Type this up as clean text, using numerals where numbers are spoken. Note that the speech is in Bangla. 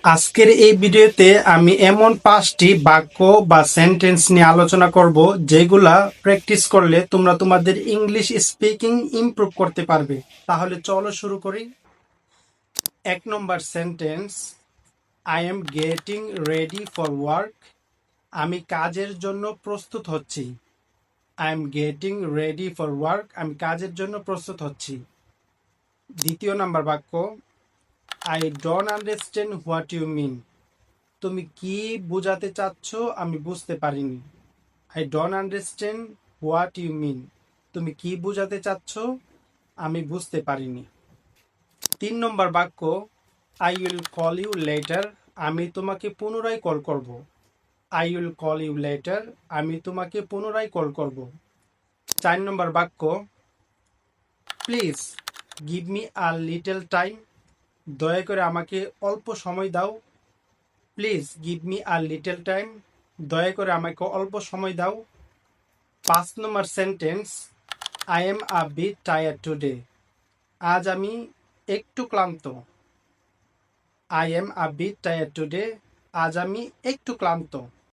আজকের এই ভিডিওতে আমি এমন 5টি বাক্য বা সেন্টেন্স নিয়ে আলোচনা করব যেগুলা প্র্যাকটিস করলে তোমরা তোমাদের ইংলিশ স্পিকিং ইমপ্রুভ করতে পারবে। তাহলে চলো শুরু করি। 1 number sentence, I am getting ready for work. আমি কাজের জন্য প্রস্তুত হচ্ছি। I am getting ready for work, আমি কাজের জন্য প্রস্তুত হচ্ছি। 2 নম্বর বাক্য, I don't understand what you mean. তুমি কি বোঝাতে চাচ্ছ আমি বুঝতে পারিনি। I don't understand what you mean. তুমি কি বোঝাতে চাচ্ছ আমি বুঝতে পারিনি। 3 নম্বর বাক্য, I will call you later. আমি তোমাকে পুনরায় কল করব। I will call you later, আমি তোমাকে পুনরায় কল করব। 4 নম্বর বাক্য, please give me a little time. দয়া করে আমাকে অল্প সময় দাও। Please give me a little time, দয়া করে আমাকে অল্প সময় দাও। 5 number sentence, I am a bit tired today. আজ আমি একটু ক্লান্ত। I am a bit tired today, আজ আমি একটু ক্লান্ত।